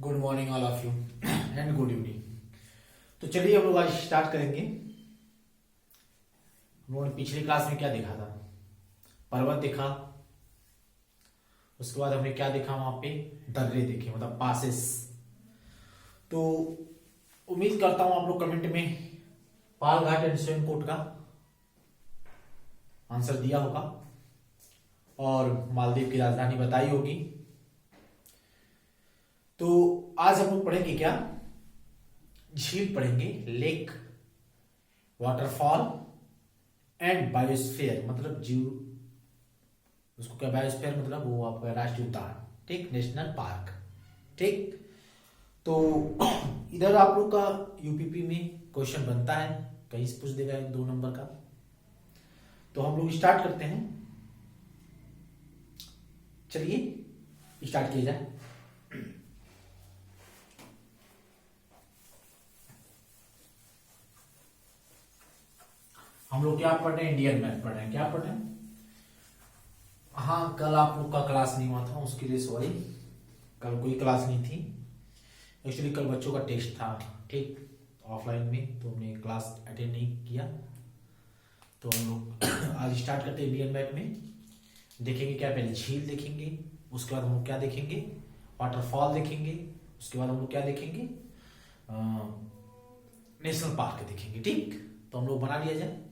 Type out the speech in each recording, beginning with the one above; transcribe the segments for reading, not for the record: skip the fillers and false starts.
Good morning all of you and good evening. तो चलिए हम लोग आज स्टार्ट करेंगे। हम लोगों ने पिछली क्लास में क्या देखा था? पर्वत देखा, उसके बाद हमने क्या देखा? वहां पे दर्रे देखे, मतलब पासेस। तो उम्मीद करता हूं आप लोग कमेंट में पाल घाट एंड स्वयंकोट का आंसर दिया होगा और मालदीव की राजधानी बताई होगी। तो आज हम लोग पढ़ेंगे क्या? झील पढ़ेंगे, लेक, वाटरफॉल एंड बायोस्फीयर, मतलब जीव, उसको क्या बायोस्फीयर मतलब वो आपका राष्ट्रीय उद्यान, ठीक, नेशनल पार्क, ठीक। तो इधर आप लोग का यूपीपी में क्वेश्चन बनता है, कहीं से पूछ देगा 2 नंबर का। तो हम लोग स्टार्ट करते हैं, चलिए स्टार्ट किया जाए। हम लोग क्या पढ़ रहे हैं? इंडियन मैप पढ़ रहे हैं। क्या पढ़ रहे हैं? हाँ, कल आप लोग का क्लास नहीं हुआ था, उसके लिए सॉरी। कल कोई क्लास नहीं थी, एक्चुअली कल बच्चों का टेस्ट था, ठीक, ऑफलाइन में, तो हमने क्लास अटेंड नहीं किया। तो हम लोग आज स्टार्ट करते हैं इंडियन मैप में। देखेंगे क्या? पहले झील देखेंगे, उसके बाद हम लोग क्या देखेंगे? वाटरफॉल देखेंगे, उसके बाद हम लोग क्या देखेंगे? नेशनल पार्क देखेंगे, ठीक। तो हम लोग बना लिया जाए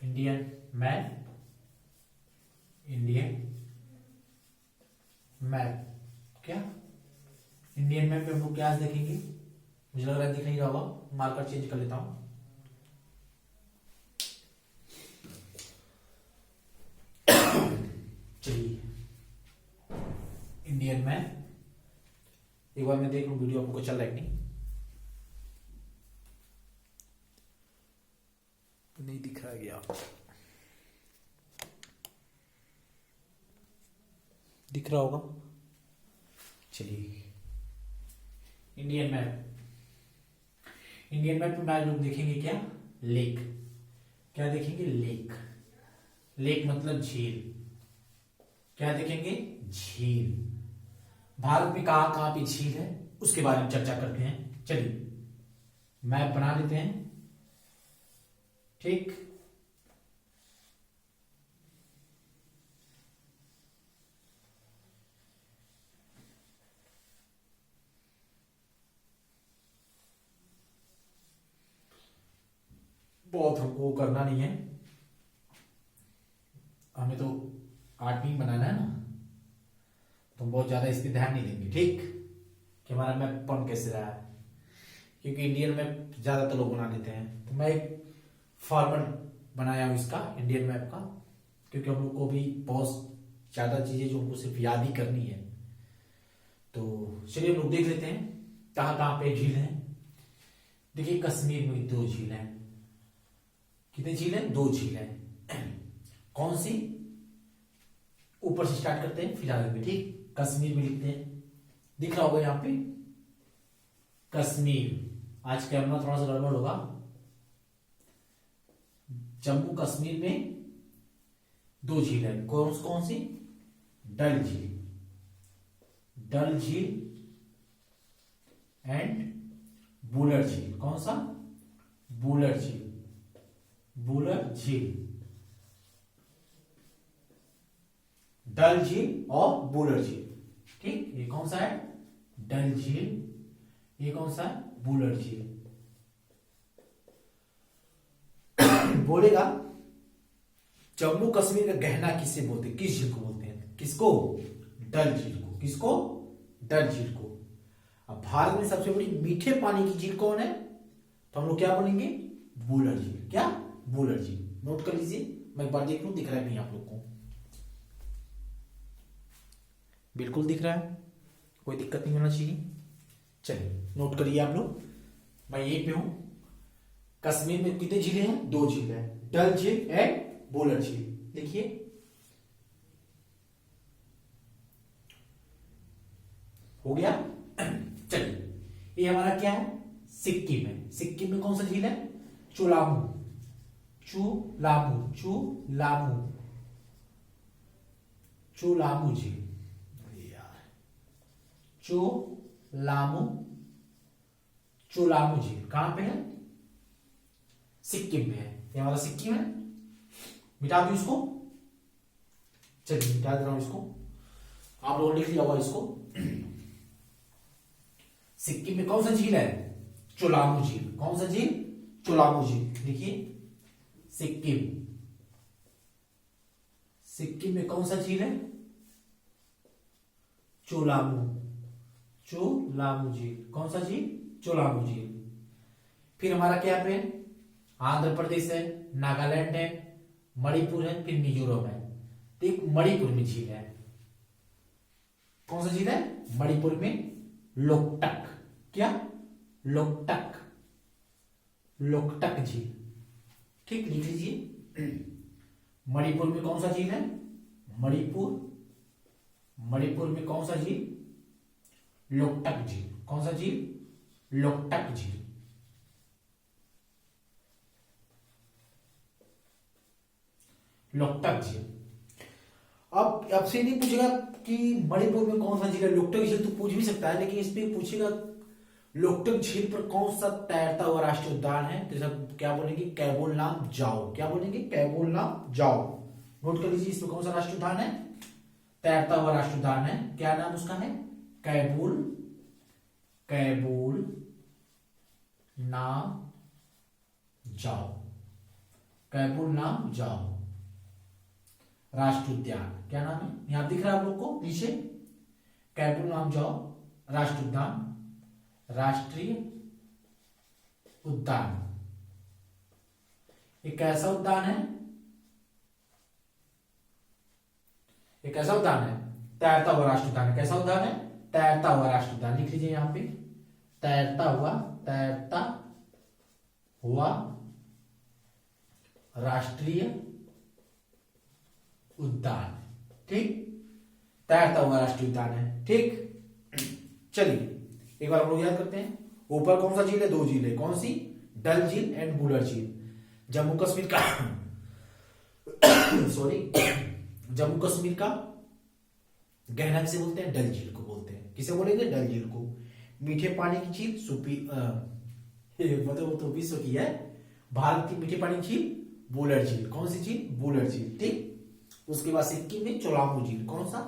इंडियन मैप। इंडियन मैप क्या? इंडियन मैप में हम लोग क्या आज देखेंगे? मुझे लग रहा है दिख नहीं रहा होगा, मार्कर चेंज कर लेता हूं। चलिए इंडियन मैप, एक बार मैं देख लूं वीडियो आपको चल रहा है कि नहीं दिख रहा है क्या? दिख रहा होगा। चलिए इंडियन मैप, इंडियन मैप में लोग देखेंगे क्या? लेक। क्या देखेंगे? लेक। लेक मतलब झील। क्या देखेंगे? झील। भारत में कहां कहां पे झील है उसके बारे में चर्चा करते हैं। चलिए मैप बना लेते हैं, ठीक। बहुत हमको करना नहीं है, हमें तो आर्टिंग बनाना है ना, तो बहुत ज्यादा इस पर ध्यान नहीं देंगे, ठीक, कि हमारा मैप बन कैसे रहा है, क्योंकि इंडियन मैप ज्यादातर लोग बना लेते हैं। तो मैं एक फॉर्मेट बनाया हूं इसका, इंडियन मैप का, क्योंकि हम लोग को भी बहुत ज्यादा चीजें जो हमको सिर्फ याद ही करनी है। तो चलिए हम लोग देख लेते हैं कहां कहां पे झील है। देखिए कश्मीर में 2 झील है। कितनी झील है? 2 झील है। कौन सी? ऊपर से स्टार्ट करते हैं फिलहाल में, ठीक। कश्मीर में लिखते हैं, दिख रहा होगा यहां पे कश्मीर। आज कैमरा थोड़ा सा गड़बड़ होगा। जम्मू कश्मीर में 2 झील है। कौन कौन सी? डल झील, डल झील एंड बुलर झील। कौन सा? बुलर झील, बुलर झील, डल झील और बुलर झील, ठीक। ये कौन सा है? डल झील। ये कौन सा है? बुलर झील। बोलेगा जम्मू कश्मीर का गहना किसे बोलते हैं? किस झील को बोलते हैं? किसको? डल झील को। किसको? डल झील को। अब भारत में सबसे बड़ी मीठे पानी की झील कौन है? तो हम लोग क्या बोलेंगे? बुलर झील। क्या? बुलर झील। नोट कर लीजिए, मैं एक बार देख लूं दिख रहा है नहीं आप लोग को? बिल्कुल दिख रहा है, कोई दिक्कत नहीं होना चाहिए। चलिए नोट करिए आप लोग, मैं यहीं पे हूं। कश्मीर में कितने झीलें हैं? 2 झील है, डल झील एंड बुलर झील। देखिए हो गया। चलिए ये हमारा क्या है? सिक्किम है। सिक्किम में कौन सा झील है? चुलामू, चुलामू, चुलामू, चुलामू झील। चोलामू, चोलामू झील कहां पे है? सिक्किम में है। ये हमारा सिक्किम है। मिटा दू इसको, चलिए मिटा दे रहा हूं इसको। आप लोगों ने लिख लिया होगा इसको। सिक्किम में कौन सा झील है? चोलामू झील। कौन सा झील? चोलामू झील। देखिए सिक्किम, सिक्किम में कौन सा झील है? चोलामू, चोलामू झील। कौन सा झील? चोलामू झील। फिर हमारा क्या पे? आंध्र प्रदेश है, नागालैंड है, मणिपुर है, फिर मिजोरम है। तो एक मणिपुर में झील है। कौन सा झील है? मणिपुर में लोकटक। क्या? लोकटक, लोकटक झील। ठीक, लिख लीजिए। मणिपुर में कौन सा झील है? मणिपुर, मणिपुर में कौन सा झील? लोकटक झील। कौन सा झील? लोकटक झील। लोकटक झील। अब आपसे नहीं पूछेगा कि मणिपुर में कौन सा झील है। लोकटक झील तो पूछ भी सकता है, लेकिन इसमें पूछेगा लोकटक झील पर कौन सा तैरता हुआ राष्ट्रीय उद्यान है। तो सब क्या बोलेंगे? कैबोल लाम जाओ। क्या बोलेंगे? कैबोल लाम जाओ। नोट कर लीजिए, इसमें कौन सा राष्ट्रीय उद्यान है? तैरता हुआ राष्ट्रीय उद्यान है। क्या नाम उसका है? कैबोल, कैबोल नाम जाओ, कैबोल नाम जाओ राष्ट्रीय उद्यान। क्या नाम है? यहां दिख रहा है आप लोग को नीचे, कैबोल नाम जाओ राष्ट्रीय उद्यान, राष्ट्रीय उद्यान। ये कैसा उद्यान है? ये कैसा उद्यान है? तैरता हुआ राष्ट्रीय उद्यान। कैसा उद्यान है? तैरता हुआ राष्ट्रीय उद्यान। लिख लीजिए यहां पे, तैरता हुआ, तैरता हुआ राष्ट्रीय उद्यान। ठीक, तैरता हुआ राष्ट्रीय उद्यान है। ठीक, चलिए एक बार हम लोग याद करते हैं। ऊपर कौन सा झील है? दो झील है। कौन सी? डल झील एंड बुलर झील। जम्मू कश्मीर का सॉरी, जम्मू कश्मीर का गहना किसे बोलते हैं? डल झील को बोलते हैं। किसे बोलेंगे? डल झील को। मीठे पानी की झील मतलब वो तो विश्व की है। भारत की मीठे पानी की झील बुलर झील। कौन सी झील? बुलर झील। ठीक, उसके बाद सिक्किम में चोलामू झील। कौन सा?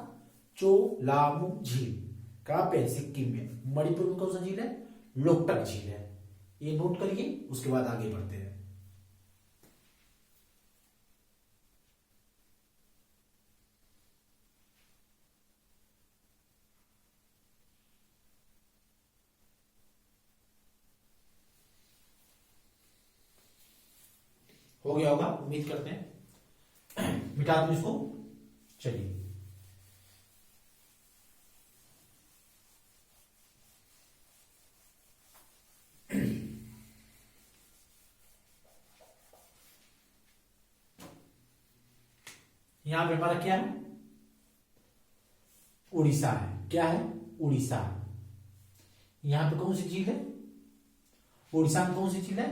चोलामू झील। कहां पे? सिक्किम में। मणिपुर में कौन सा झील है? लोकटक झील है। ये नोट करिए, उसके बाद आगे बढ़ते हैं। हो गया होगा, उम्मीद करते हैं। मिटा दूं इसको, चलिए। यहां पे हमारा क्या है? उड़ीसा है। क्या है? उड़ीसा। यहां पे कौन सी झील है? उड़ीसा में कौन सी झील है?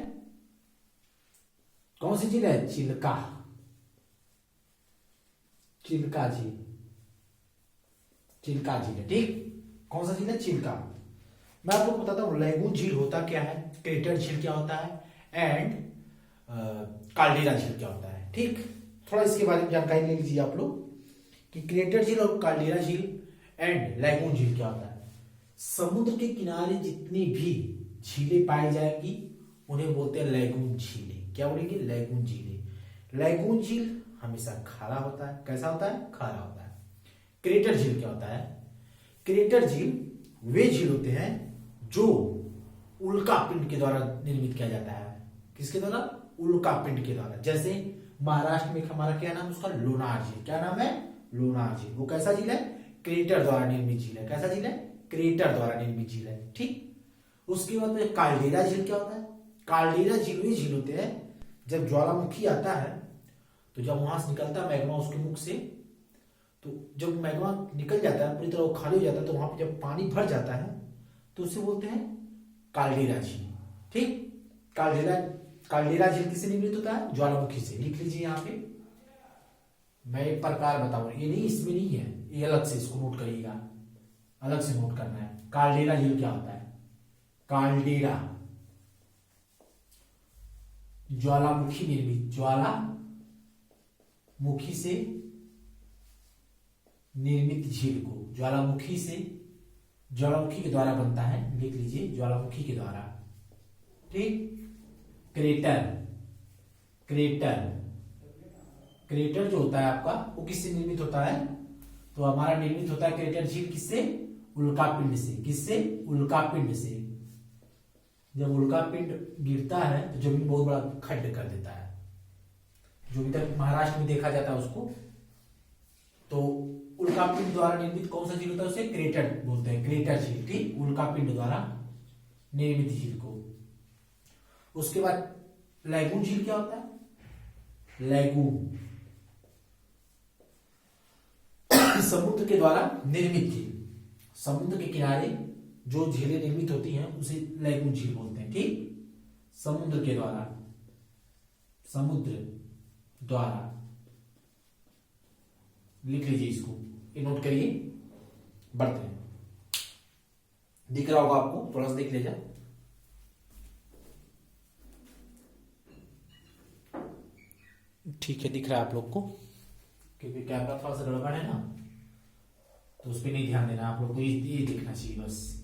कौन सी झील है? चिल्का, चिल्का झील, चिल्का झील है। ठीक, कौन सा झील है? चिल्का। मैं आपको बताता हूं लैगून झील होता क्या है, क्रेटर झील क्या होता है, एंड काल्डेरा झील क्या होता है। ठीक, थोड़ा इसके बारे में जानकारी ले लीजिए आप लोग कि क्रेटर झील और काल्डेरा झील एंड लैगून झील क्या होता है। समुद्र के किनारे जितनी भी झीलें पाई जाएंगी उन्हें बोलते हैं लैगून झीलें। क्या बोलेंगे? लैगून झीलें। लैगून झील हमेशा खारा होता है। कैसा होता है? खारा होता है। क्रेटर झील क्या होता है? क्रेटर झील वे झील होते हैं जो उल्का पिंड के द्वारा निर्मित किया जाता है। किसके द्वारा? उल्का पिंड के द्वारा। जैसे महाराष्ट्र में हमारा क्या नाम उसका? लोनार झील। क्या नाम है? लोनार झील। वो कैसा झील है? क्रेटर द्वारा निर्मित झील है। कैसा झील है? क्रेटर द्वारा निर्मित झील है। ठीक, उसके बाद में काल्डेरा झील क्या होता है? काल्डेरा झील वे झील होते हैं जब ज्वालामुखी आता है, तो जब वहां से निकलता है मैग्मा उसके मुख से, तो जब मैग्मा निकल जाता है पूरी तरह खाली हो जाता है, तो वहां पे जब पानी भर जाता है तो उसे बोलते हैं काल्डेरा झील। ठीक, काल्डेरा झील किससे निर्मित होता है? ज्वालामुखी से। लिख लीजिए यहाँ पे, मैं एक प्रकार बताऊं, ये नहीं इसमें नहीं है, ये अलग से इसको नोट करिएगा। अलग से नोट करना है। काल्डेरा झील क्या होता है? काल्डेरा ज्वालामुखी निर्मित, ज्वालामुखी से निर्मित झील को, ज्वालामुखी के द्वारा बनता है, लिख लीजिए, ज्वालामुखी के द्वारा। ठीक। क्रेटर जो होता है आपका, वो किससे निर्मित होता है? तो हमारा निर्मित होता है क्रेटर झील किससे? उल्कापिंड से। किससे? उल्कापिंड से। जब उल्कापिंड गिरता है तो जमीन बहुत बड़ा खड्ड कर देता है, जो इधर महाराष्ट्र में देखा जाता है उसको। तो उल्कापिंड द्वारा निर्मित कौन सा झील होता है? उसे क्रेटर बोलते हैं, क्रेटर झील। ठीक। उल्कापिंड द्वारा निर्मित झील को। उसके बाद लैगून झील क्या होता है? लैगून समुद्र के द्वारा निर्मित झील। समुद्र के किनारे जो झीलें निर्मित होती हैं उसे लैगून झील बोलते हैं। ठीक। समुद्र द्वारा लिख लीजिए इसको, ये नोट करिए। बढ़ते हैं, दिख रहा होगा आपको, थोड़ा सा देख लीजिए। ठीक है, दिख रहा है आप लोग को, क्योंकि कैमरा थोड़ा सा गड़बड़ है ना, तो उस पर नहीं ध्यान देना, आप लोग को ये दिखना चाहिए बस।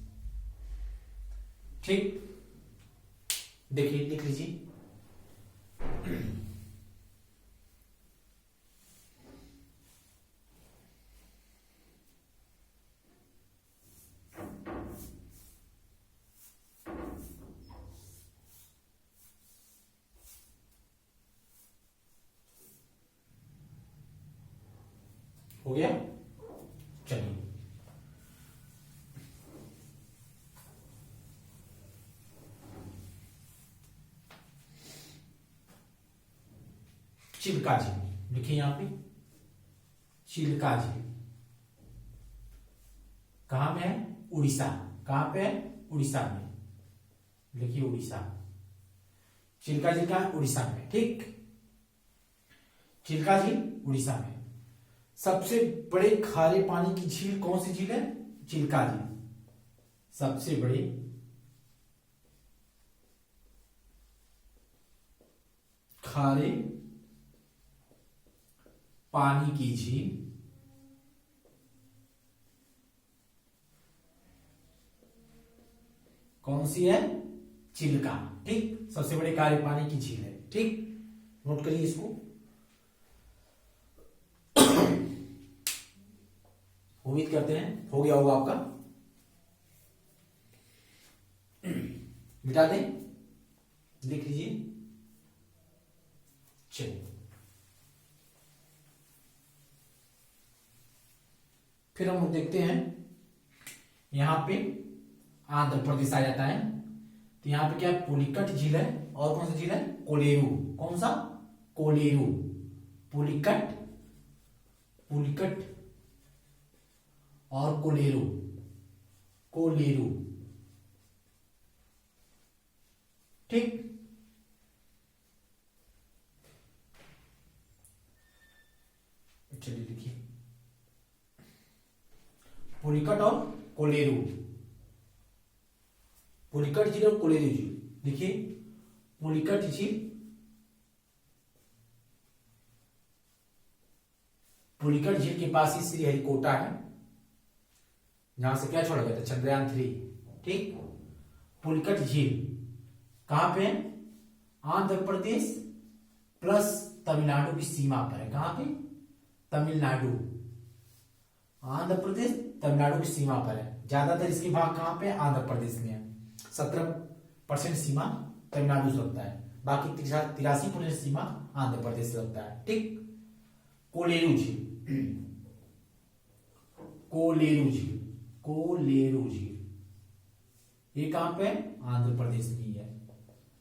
ठीक, देखिए, लिख लीजिए। हो गया? चलिए, चिल्का झील लिखिए यहां पे। चिल्का झील कहां में है? उड़ीसा। कहां पे है? उड़ीसा में। लिखिए उड़ीसा। चिल्का झील कहां? उड़ीसा में। ठीक, चिल्का झील उड़ीसा में। सबसे बड़े खारे पानी की झील कौन सी झील है? चिल्का झील। सबसे बड़े खारे पानी की झील कौन सी है? चिल्का। ठीक, सबसे बड़े खारे पानी की झील है। ठीक, नोट करिए इसको। उम्मीद करते हैं हो गया होगा आपका। मिटा दें, लिख लीजिए। चलिए, फिर हम लोग देखते हैं, यहां पे आंध्र प्रदेश आ जाता है। तो यहां पे क्या है? पुलिकट झील है, और कौन सा झील है? कोलेरू। कौन सा? कोलेरू। पुलिकट और कोलेरू। ठीक, चलिए लिखिए, पुलिकट और कोलेरू। पुलिकट झील और कोलेरू झील लिखिए। पुलिकट झील, पुलिकट झील के पास ही श्रीहरिकोटा है, जहां से क्या छोड़ा गया था? चंद्रयान 3। ठीक, पुलिकट झील कहां पे है? आंध्र प्रदेश प्लस तमिलनाडु की सीमा पर है। कहां पे? तमिलनाडु। आंध्र प्रदेश तमिलनाडु की सीमा पर है। ज्यादातर इसके भाग कहां पे? आंध्र प्रदेश में है। 17% सीमा तमिलनाडु से लगता है, बाकी 83% सीमा आंध्र प्रदेश से लगता है। ठीक, कोलेरू झील। कोलेरू झील ये कहां पे? आंध्र प्रदेश में ही है।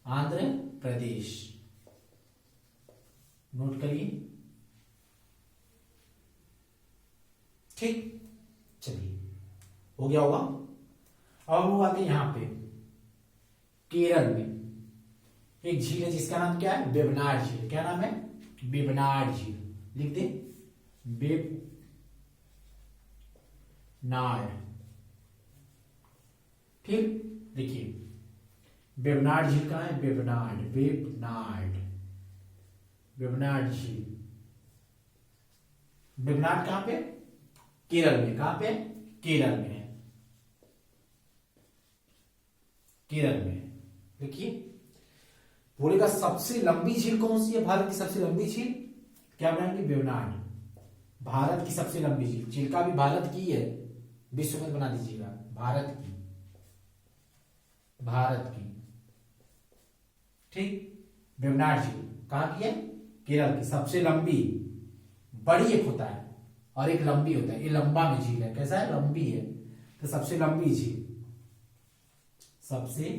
आंध्र प्रदेश, नोट करिए। ठीक, चलिए, हो गया होगा। अब हम आते हैं यहां पे केरल में एक झील है जिसका नाम क्या है? वेबनाड झील। क्या नाम है? वेबनाड झील। लिख दे, वेबनाड ठीक, देखिए वेवनाड झील कहाँ है, वेवनाड, वेवनाड, वेवनाड झील, वेवनाड कहाँ पे, केरल में, कहाँ पे, केरल में है, केरल में। देखिए बोलेगा सबसे लंबी झील कौन सी है, भारत की सबसे लंबी झील, क्या बनाएंगे, वेवनाड, भारत की सबसे लंबी झील, चिल्का भी भारत की है, विश्व में बना दीजिएगा, भारत की, भारत की, ठीक। वेवनाड झील कहाँ की है, केरल की, सबसे लंबी, बड़ी एक होता है और एक लंबी होता है, ये लंबा में झील है, कैसा है, लंबी है, तो सबसे लंबी झील, सबसे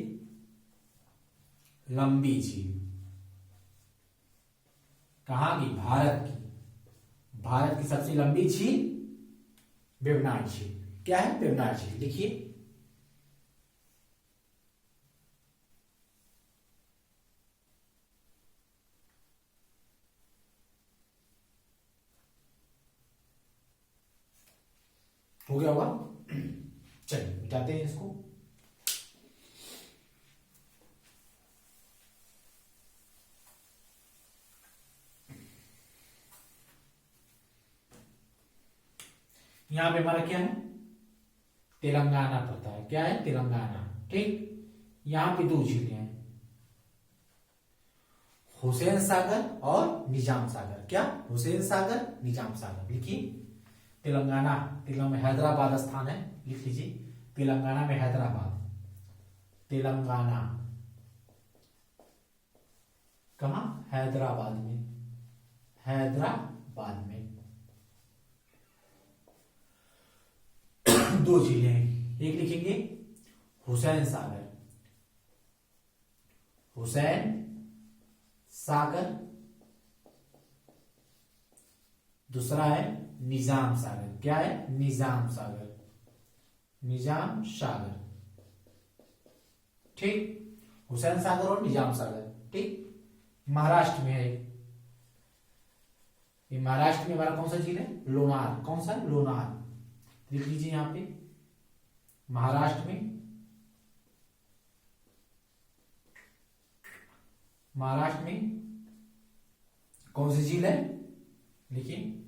लंबी झील कहाँ की, भारत की, भारत की सबसे लंबी झील वेवनाड झील, क्या है, वेवनाड झील। देखिए हो गया होगा, चलिए मिटाते हैं इसको। यहां पे हमारा क्या है, तेलंगाना पड़ता है, क्या है, तेलंगाना, ठीक। यहां पे दो झीलें हैं, हुसैन सागर और निजाम सागर, क्या, हुसैन सागर, निजाम सागर। लिखिए तेलंगाना, तेलंगाना में हैदराबाद स्थान है, लिख लीजिए, तेलंगाना में हैदराबाद, तेलंगाना कहा, हैदराबाद में, हैदराबाद में दो झीलें हैं, एक लिखेंगे हुसैन सागर, हुसैन सागर, दूसरा है निजाम सागर, क्या है, निजाम सागर, निजाम सागर, ठीक। हुसैन सागर और निजाम सागर, ठीक। महाराष्ट्र में है, ये महाराष्ट्र में हमारा कौन सा झील है, लोनार, कौन सा, लोनार, लिख लीजिए यहां पे, महाराष्ट्र में, महाराष्ट्र में कौन सी झील है, लिखिए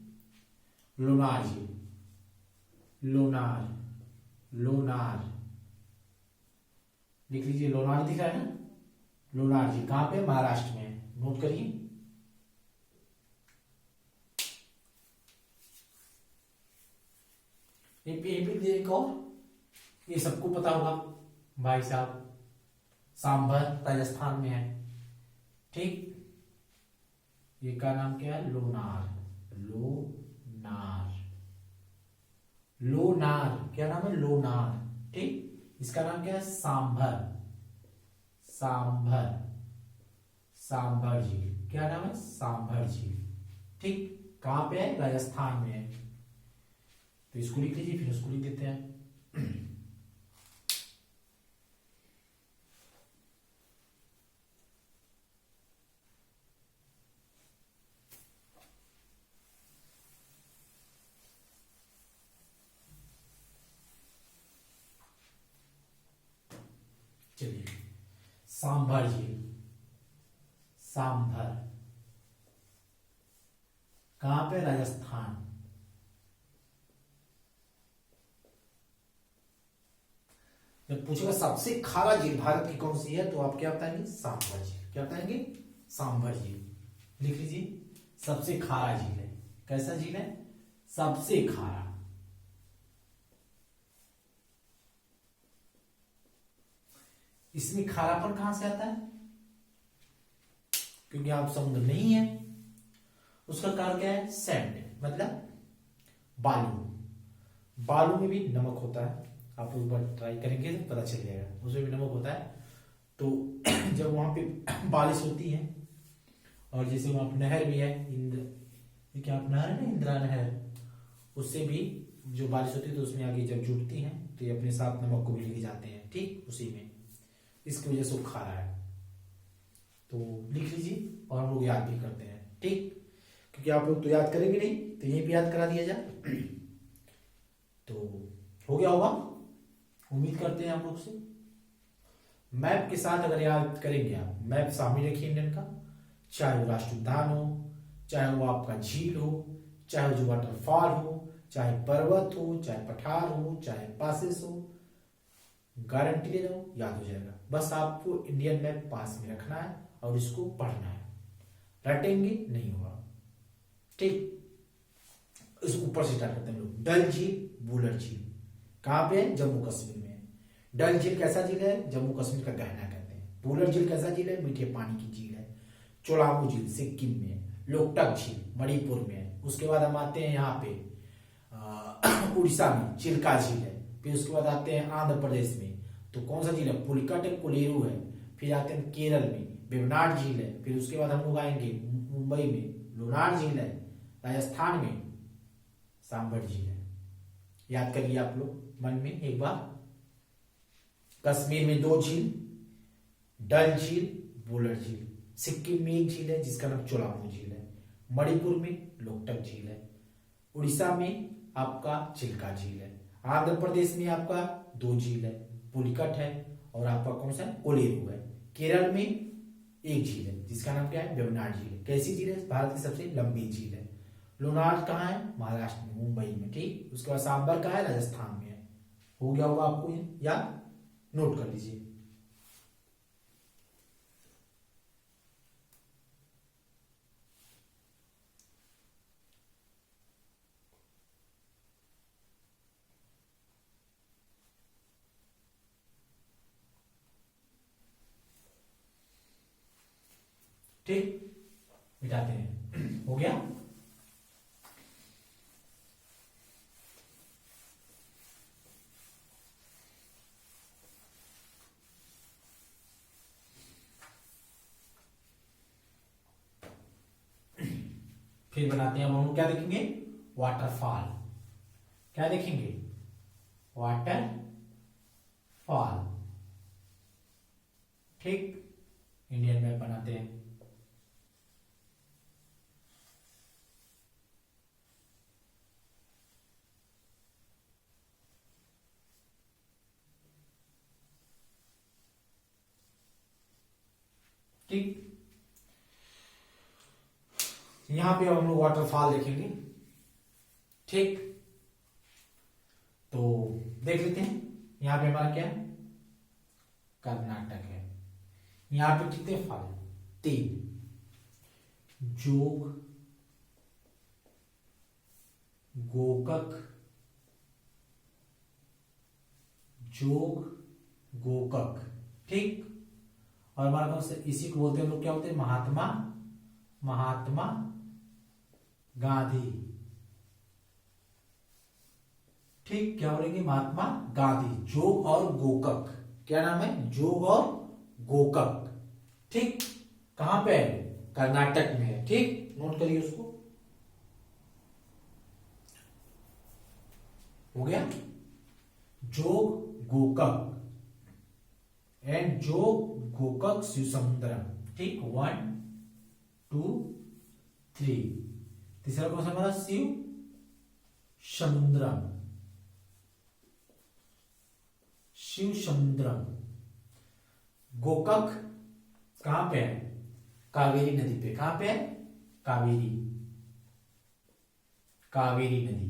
लोनार झील, लोनार, लोनार, लिख लीजिए, लोनार दिख रहा है ना, लोनार झील कहां पे, महाराष्ट्र में, नोट करिए। एक और, ये सबको पता होगा भाई साहब, सांभर राजस्थान में है, ठीक। ये का नाम क्या है, लोनार, लोनार, लोनार, क्या नाम है, लोनार, ठीक। इसका नाम क्या है, सांभर, सांभर, सांभर झील, क्या नाम है, सांभर झील, ठीक। कहां पे है, राजस्थान में है, तो इसको लिख लीजिए, फिर उसको लिख देते हैं। चलिए सांभर झील, सांभर कहां पे, राजस्थान, जब पूछेगा सबसे खारा झील भारत की कौन सी है, तो आप क्या बताएंगे, सांभर झील, क्या बताएंगे, सांभर झील, लिख लीजिए, सबसे खारा झील है, कैसा झील है, सबसे खारा, इसमें खारापन कहां से आता है, क्योंकि आप समुद्र नहीं है, उसका कारण क्या है, सैंड, मतलब बालू, बालू में भी नमक होता है, आप एक बार ट्राई करेंगे तो पता चल जाएगा, उसमें भी नमक होता है। तो जब वहां पे बारिश होती है, और जैसे वहां पे नहर भी है, ये क्या नहर है ना, इंदिरा नहर, उससे भी जो बारिश होती है तो उसमें आगे जब जुटती है तो ये अपने साथ नमक को भी लेके जाते हैं, ठीक, उसी में, इसकी वजह से वो खा रहा है, तो लिख लीजिए, और हम लोग याद भी करते हैं, ठीक, क्योंकि आप लोग तो याद करेंगे नहीं, तो यहीं पे याद करा दिया जाए। तो हो गया होगा, उम्मीद करते हैं आप लोग से। मैप के साथ अगर याद करेंगे आप, मैप सामने रखिए इंडियन का, चाहे वो राष्ट्रीय उद्यान हो, चाहे वो आपका झील हो, चाहे जो वाटरफॉल हो, चाहे पर्वत हो, चाहे पठार हो, चाहे पासेस हो, गारंटी दे रहा हूं याद हो जाएगा। बस आपको इंडियन मैप पास में रखना है और इसको पढ़ना है, रटेंगे नहीं होगा। ठीक, इस ऊपर से स्टार्ट करते हैं लोग। डल झील, वुलर झील कहां पे है? जम्मू कश्मीर में है। डल झील कैसा झील है? जम्मू कश्मीर का गहना कहते हैं। वुलर झील कैसा झील है? मीठे पानी की झील है। चोलामू झील सिक्किम में है। लोकटक झील मणिपुर में है। उसके बाद हम आते हैं यहाँ पे उड़ीसा में चिल्का झील है। फिर उसके बाद आते हैं आंध्र प्रदेश में, तो कौन सा झील है? पुलिकट है, कोलेरू है। फिर आते हैं केरल में, वेवनाड झील है। फिर उसके बाद हम लोग आएंगे मुंबई में, लोनार झील है। राजस्थान में सांबर झील है। याद करिए आप लोग मन में एक बार। कश्मीर में 2 झील, डल झील, वुलर झील। सिक्किम में 1 झील है जिसका नाम चोलामू झील है। मणिपुर में लोकटक झील है। उड़ीसा में आपका चिल्का झील है। आंध्र प्रदेश में आपका 2 झील है, पुलिकट है और आपका कौन सा है? कोलेरू है। केरल में 1 झील है जिसका नाम क्या है? वेवनाड झील है। कैसी झील है? भारत की सबसे लंबी झील है। लोनार कहाँ है? महाराष्ट्र में, मुंबई में। ठीक, उसके बाद सांबर कहाँ है? राजस्थान में है। हो गया होगा आपको ये, या नोट कर लीजिए। ठीक, मिटाते हैं। हो गया। फिर बनाते हैं हम क्या देखेंगे? वाटरफॉल। क्या देखेंगे? वाटरफॉल। ठीक, इंडियन मैप बनाते हैं। ठीक, यहां पे हम लोग वाटरफॉल देखेंगे। ठीक, तो देख लेते हैं। यहां पे हमारा क्या है? कर्नाटक है। यहां पे कितने फॉल है? 3। जोग, गोकक, जोग, गोकक। ठीक, और हमारा कौन सा? इसी को बोलते हैं लोग, क्या होते हैं? महात्मा गांधी। ठीक, क्या बोलेंगे? महात्मा गांधी। जोग और गोकक, क्या नाम है? जोग और गोकक। ठीक, कहां पे है? कर्नाटक में है। ठीक, नोट करिए उसको। हो गया। जोग गोकक एंड जोग गोकक शिव समुद्रम। ठीक, 1 2 3। तीसरा कौन सा हमारा? शिव समुद्रम। शिव समुद्रम। गोकक कहां पे है? कावेरी नदी पे। कहां पे है? कावेरी, कावेरी नदी,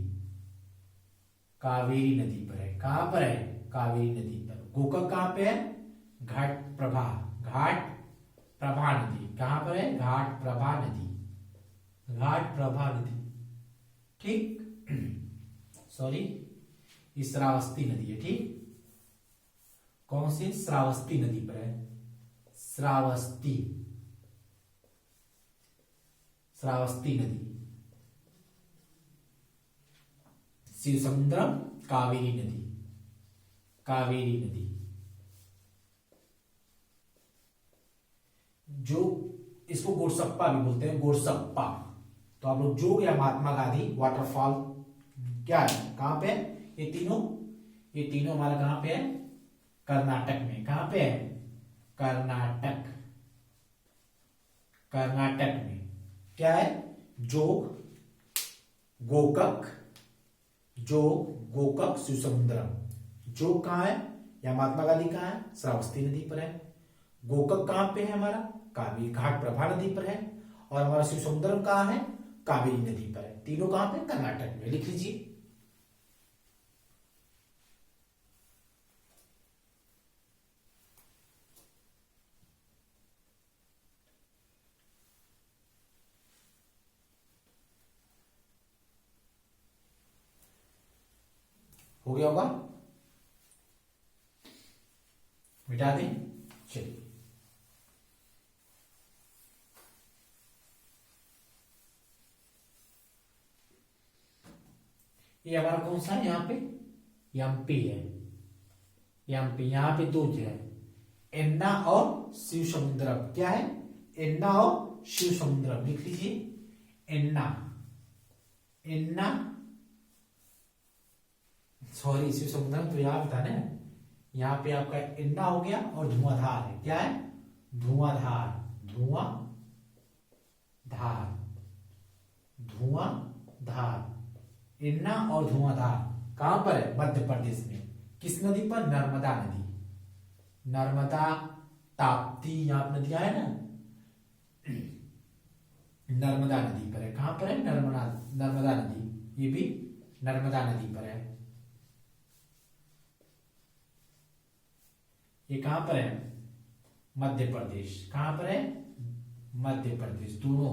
कावेरी नदी पर है। कहां पर है? कावेरी नदी पर। गोकक कहां पे है? घाट प्रभा, घाट प्रभा नदी। कहां पर है? घाट प्रभा नदी, घाट प्रभा नदी। ठीक, सॉरी, श्रावस्ती नदी है। ठीक, कौन सी? श्रावस्ती नदी पर है। श्रावस्ती, श्रावस्ती नदी। शिव समुद्रम, कावेरी नदी, कावेरी नदी। जो इसको गोरसप्पा भी बोलते हैं, गोरसप्पा। तो आप लोग जोग या महात्मा गांधी वाटरफॉल क्या है? कहां पे? ये तीनों हमारा कहां पे है? कर्नाटक में। कहां पे है? कर्नाटक, कर्नाटक में। क्या है? जोग, गोकक, जोग, गोकक, शिव समुद्रम। जोग कहां है? यहाँ महात्मा गांधी कहाँ है? श्रावस्ती नदी पर है। गोकक कहाँ पे है हमारा? कावेरी घाट प्रभा नदी पर है। और हमारा शिव समुद्रम कहाँ है? कावेरी नदी पर है। तीनों कहाँ पे? कर्नाटक में। लिख लीजिए। हो गया होगा? मिटा दें? चलिए, ये हमारा कौन सा है? यहाँ पे एमपी है। एमपी यहाँ पे दो है, एन्ना और शिव समुद्रम। क्या है? एन्ना और शिव समुद्रम। लिख लीजिए। एन्ना, एन्ना, सॉरी शिव समुद्रम तो यहाँ पे था ना। यहाँ पे आपका एन्ना हो गया और धुआंधार है। क्या है? धुआंधार, धुआंधार, धुआंधार। एन्ना और धुआंधार कहां पर है? मध्य प्रदेश में। किस नदी पर? नर्मदा नदी। नर्मदा, ताप्ती, यहाँ नदियां है ना, नर्मदा नदी पर है। कहां पर है? नर्मदा नदी। ये भी नर्मदा नदी पर है। ये कहां पर है? मध्य प्रदेश। कहां पर है? मध्य प्रदेश। दोनों।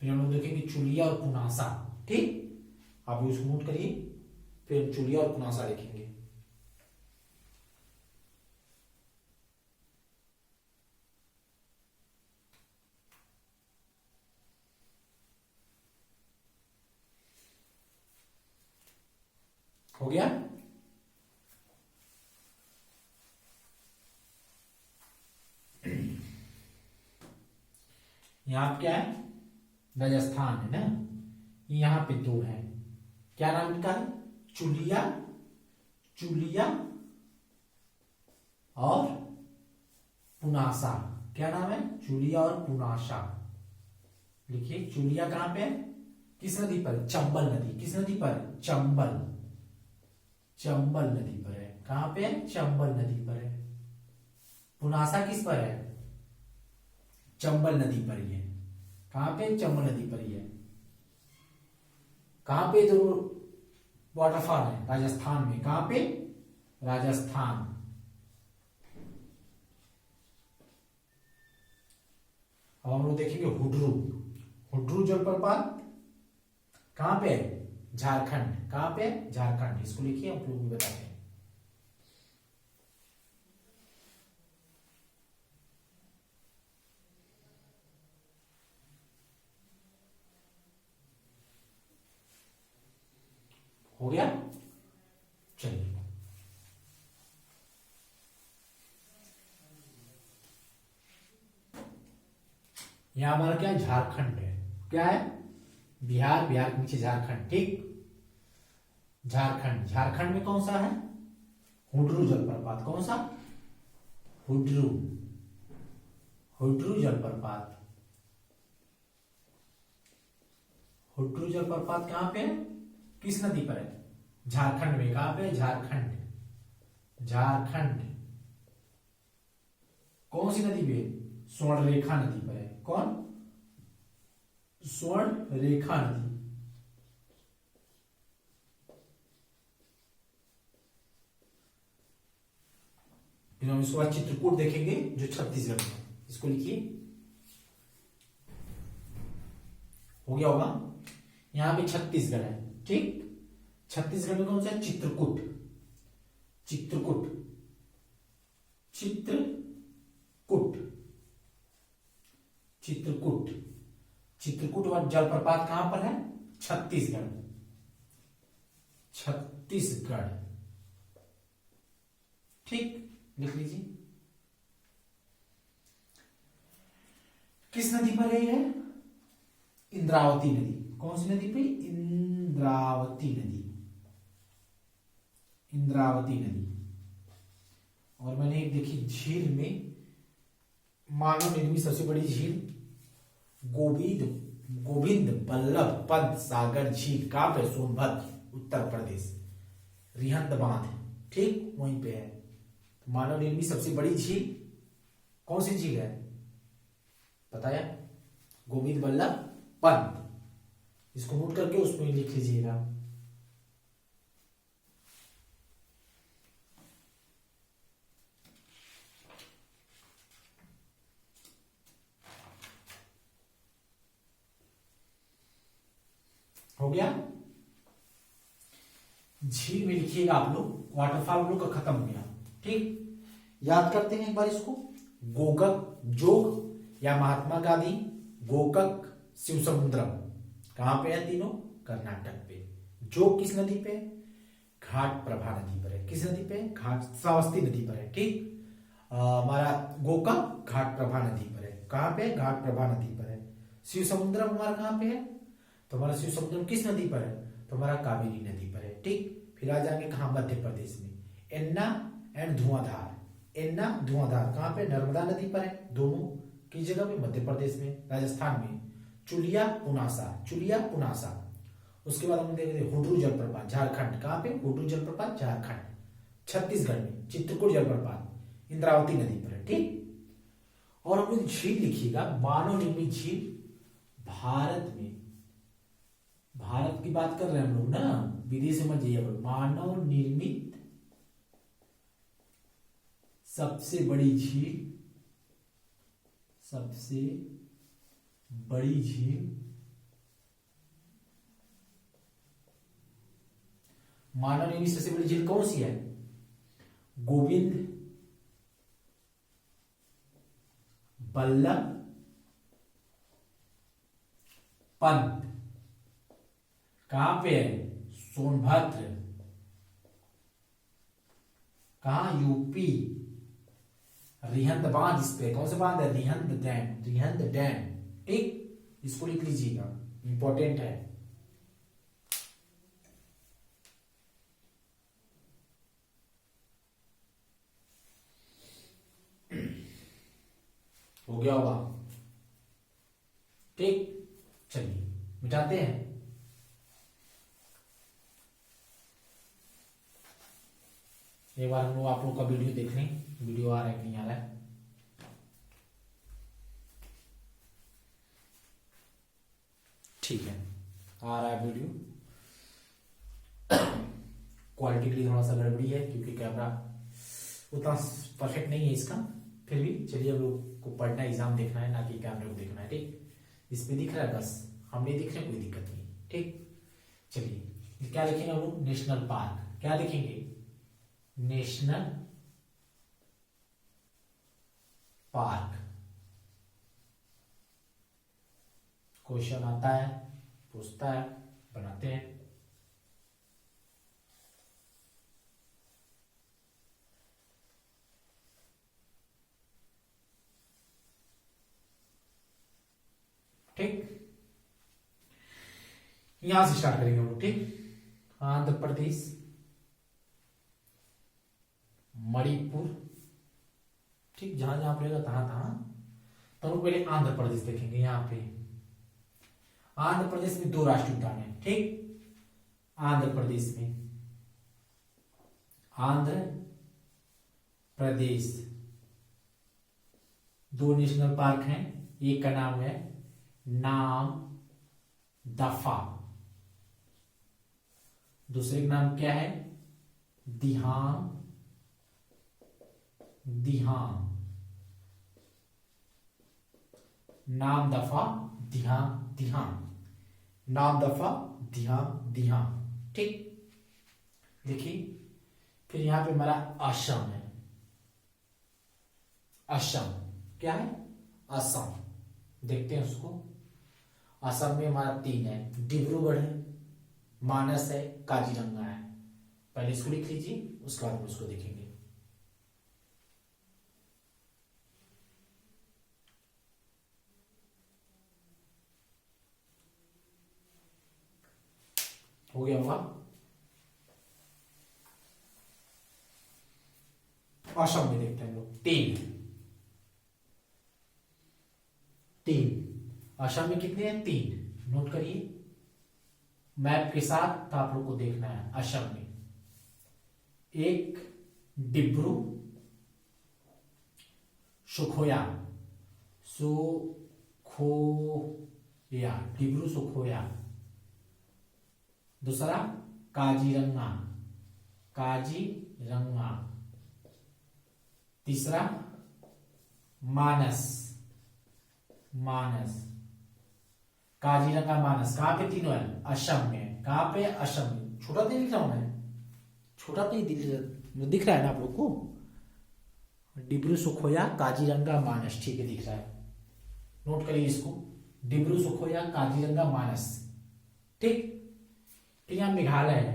फिर हम लोग देखेंगे चुलिया और पुनासा। ठीक, आप उसको नोट करिए। फिर चुलिया और पुनासा लिखेंगे। हो गया? यहां क्या है? राजस्थान है ना। यहां पे दो है। क्या नाम इनका है? चुलिया, चुलिया और पुनासा। क्या नाम है? चुलिया और पुनासा। लिखिए। चुलिया कहां पे है? किस नदी पर? चंबल नदी। किस नदी पर? चंबल, चंबल नदी पर है। कहां पे है? चंबल नदी पर है। पुनासा किस पर है? चंबल नदी पर ही है। कहां पे? चंबल नदी पर ही है। कहां पे दो वाटरफॉल है? राजस्थान में। कहां पे? राजस्थान। अब हम लोग देखेंगे हुड्रू। हुड्रू जलप्रपात कहां पे है? झारखंड। कहां पे? झारखंड। इसको लिखिए, हम लोग भी बताते हैं। हो गया? चलिए, यहां हमारा क्या है? झारखंड है। क्या है? बिहार, बिहार के नीचे झारखंड। ठीक, झारखंड। झारखंड में कौन सा है? हुड्रू जलप्रपात। कौन सा? हुड्रू, हुड्रू जलप्रपात। हुड्रू जलप्रपात कहां पे है? किस नदी पर है? झारखंड में। कहां पे? झारखंड, झारखंड। कौन सी नदी पे? स्वर्णरेखा नदी पर है। कौन? स्वर्णरेखा नदी। फिर हम इसके बाद चित्रकूट देखेंगे जो छत्तीसगढ़ में। इसको लिखिए। हो गया होगा? यहां पे छत्तीसगढ़ है। ठीक, छत्तीसगढ़ में कौन सा है? चित्रकूट, चित्रकूट, चित्रकूट, चित्रकूट। चित्रकूट जलप्रपात कहां पर है? छत्तीसगढ़, छत्तीसगढ़। ठीक, लिख लीजिए। किस नदी पर है ये? इंद्रावती नदी। कौन सी नदी पे? इंद्रावती नदी, इंद्रावती नदी। और मैंने एक देखी झील में, मानव निर्मित सबसे बड़ी झील गोविंद गोविंद बल्लभ पंत सागर झील। कहां पे? सोनभद्र, उत्तर प्रदेश। रिहंद बांध, ठीक वहीं पे है। तो मानव निर्मित सबसे बड़ी झील कौन सी झील है बताया? गोविंद बल्लभ पंत। इसको नोट करके उसमें लिख लीजिएगा। हो गया। झील में लिखिएगा आप लोग, वाटरफॉल लोग का खत्म हो गया। ठीक, याद करते हैं एक बार इसको। गोकक जोग या महात्मा गांधी, गोकक, शिव समुद्रम कहां पे है? तीनों कर्नाटक पे। जोग किस नदी पे? घाट प्रभा नदी पर है। किस नदी पे? घाट श्रावस्ती नदी पर है। ठीक, हमारा गोकक घाट प्रभा नदी पर है। कहां पे? घाट प्रभा नदी पर है। शिव समुद्रम हमारा कहां पे है? तो हमारा शिव समुद्रम किस नदी पर है? तो हमारा कावेरी नदी पर है। ठीक, फिर आ जाएंगे कहा? मध्य प्रदेश में एन्ना एंड धुआंधार। एन्ना धुआंधार कहां पे? नर्मदा नदी पर है। दोनों की जगह पे मध्य प्रदेश में। राजस्थान में चुलिया पुनासा, चुलिया पुनासा। उसके बाद हम देखेंगे हुड्रू जलप्रपात झारखंड। कहां पे? हुड्रू जलप्रपात झारखंड। छत्तीसगढ़ में चित्रकूट जलप्रपात इंद्रावती नदी पर है। ठीक, और हम लोग झील लिखिएगा, मानव निर्मित झील भारत में। भारत की बात कर रहे हैं हम लोग ना, विदेश में मत जाइए। मानव निर्मित सबसे बड़ी झील, सबसे बड़ी झील मानव निर्मित सबसे बड़ी झील कौन सी है? गोविंद बल्लभ पंत। कहां पे है? सोनभद्र। कहां? यूपी। रिहंद बांध इस पे। कौन सा बांध है? Rihand dam, Rihand dam. ठीक, इसको लिख लीजिएगा, इंपॉर्टेंट है। हो गया होगा। ठीक, चलिए मिटाते हैं। एक बार हम लोग आप लोग का वीडियो देख लें, वीडियो आ रहा है कि नहीं आ रहा है। ठीक है, आ रहा है वीडियो। क्वालिटी के लिए थोड़ा सा गड़बड़ी है क्योंकि कैमरा उतना परफेक्ट नहीं है इसका। फिर भी चलिए, हम लोग को पढ़ना एग्जाम देखना है, ना कि कैमरे को देखना है। ठीक, इस पे दिख रहा है, बस हम नहीं दिख रहे, कोई दिक्कत नहीं। ठीक, चलिए क्या लिखेंगे हम लोग? National park. क्या लिखेंगे? National park. क्वेश्चन आता है, पूछता है, बनाते हैं। ठीक, यहां से स्टार्ट करेंगे हम लोग। ठीक, आंध्र प्रदेश, मणिपुर। ठीक, जहां जहां पड़ेगा तहां तहां। तो हम पहले आंध्र प्रदेश देखेंगे। यहां पे आंध्र प्रदेश में 2 राष्ट्रीय उद्यान है। ठीक, आंध्र प्रदेश में, आंध्र प्रदेश 2 नेशनल पार्क हैं। एक का नाम है नाम दफा, दूसरे का नाम क्या है? दिहांग, दिहांग। नाम दफा, दिहांग, दिहांग। नाम दफा, दिहांग, दिहांग। ठीक, देखिए फिर यहां पे हमारा असम है। असम क्या है? असम। देखते हैं उसको। असम में हमारा 3 है, डिब्रूगढ़ है, मानस है, काजीरंगा है। पहले इसको लिख लीजिए, उसके बाद हम उसको देखेंगे। हो गया होगा। असम में देखते हैं हम लोग 3 असम में कितने हैं? 3। नोट करिए मैप के साथ, तो आप लोग को देखना है। असम में एक डिब्रू सुखोया, सुखोया, डिब्रू सुखोया। दूसरा काजीरंगा, काजीरंगा। तीसरा मानस, मानस, काजीरंगा मानस। कहां पे तीनों है? असम में। कहां पे? असम में। छोटा नहीं लिख रहा हूं मैं, छोटा नहीं दिख रहा है ना आप लोग को? डिब्रू सुखोया, काजीरंगा मानस, ठीक है, दिख रहा है। नोट करिए इसको, डिब्रू सुखोया, काजीरंगा मानस, ठीक। फिर यहां मेघालय है,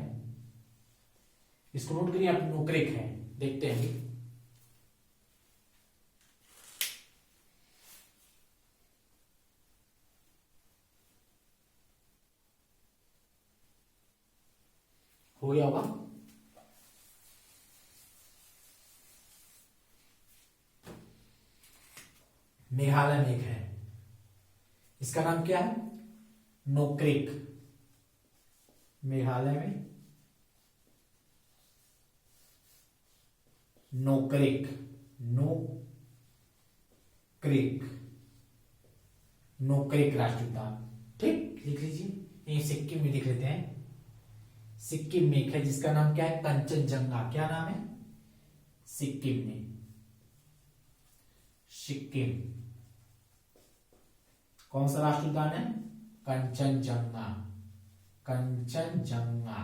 इसको नोट करिए आप। नोकरेक है, देखते हैं। हो गया होगा। मेघालय में एक है, इसका नाम क्या है? नोक्रेक। मेघालय में नोक्रेक, नोक्रेक, नोक्रेक राष्ट्रीय उद्यान, ठीक, लिख लीजिए। ये सिक्किम में लिख लेते हैं। सिक्किम में एक है जिसका नाम क्या है? कंचनजंगा। क्या नाम है? सिक्किम में, सिक्किम। कौन सा राष्ट्रीय उद्यान है? कंचनजंगा, कंचनजंगा,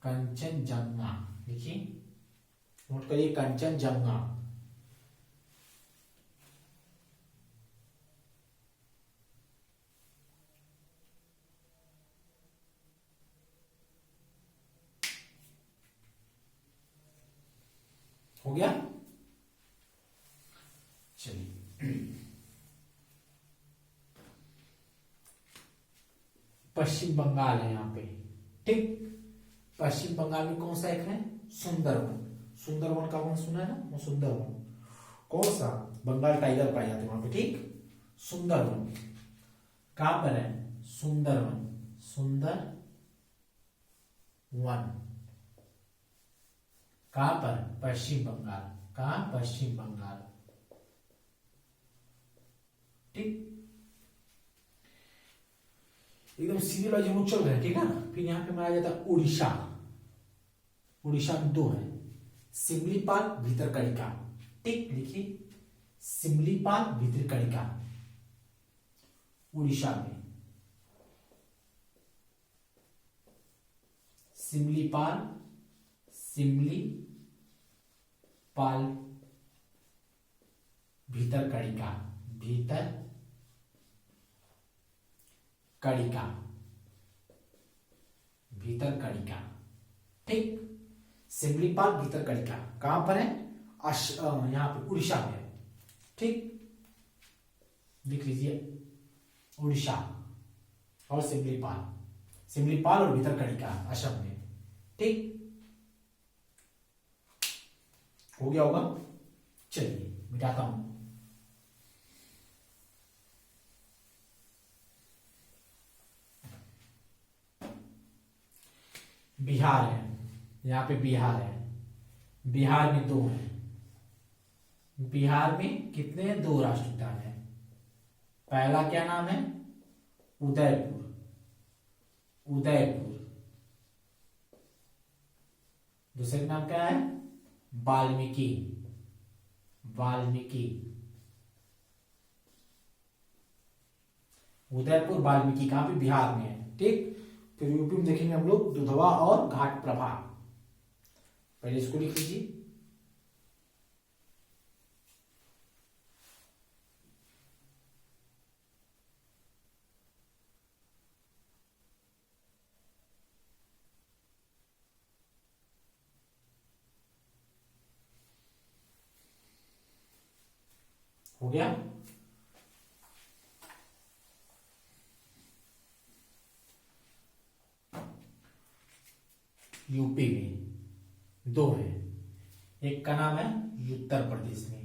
कंचनजंगा, देखिए, नोट करिए, कंचनजंगा। हो गया? चलिए, पश्चिम बंगाल है यहाँ पे, ठीक। पश्चिम बंगाल में कौन सा एक है? सुंदरवन। सुंदरवन का वन सुना है ना? वो सुंदरवन कौन सा? बंगाल टाइगर पाए जाते हैं वहां पे, ठीक। सुंदरवन कहां पर है? सुंदरवन, सुंदर वन कहां पर? पश्चिम बंगाल। कहां? पश्चिम बंगाल, ठीक। एकदम सीधे वाइज हम लोग चल रहे हैं, ठीक है ना। फिर यहां पे माना जाता है उड़ीसा। उड़ीसा में दो है, सिमलीपाल, भीतरकनिका, ठीक, लिखिए, सिमलीपाल, भीतरकनिका, उड़ीसा में। सिमलीपाल, सिमलीपाल, भीतरकनिका, भीतरकनिका, भीतरकनिका, ठीक। सिमलीपाल, भीतरकनिका कहां पर है? यहां पे उड़ीसा में है, ठीक, लिख लीजिए, उड़ीसा और सिमलीपाल, सिमलीपाल और भीतरकनिका असम में, ठीक। हो गया होगा। चलिए मिटाता हूं। बिहार है, यहाँ पे बिहार है। बिहार में दो है। बिहार में कितने? दो राष्ट्रीय उद्यान है। पहला क्या नाम है? उदयपुर, उदयपुर। दूसरे का नाम क्या है? वाल्मीकि, वाल्मीकि। उदयपुर, वाल्मीकि कहां पे? बिहार में है, ठीक। फिर यूपी में देखेंगे हम लोग दुधवा और घाट प्रभा। पहले इसको लिख लीजिए, हो गया। यूपी में दो है, एक का नाम है उत्तर प्रदेश में,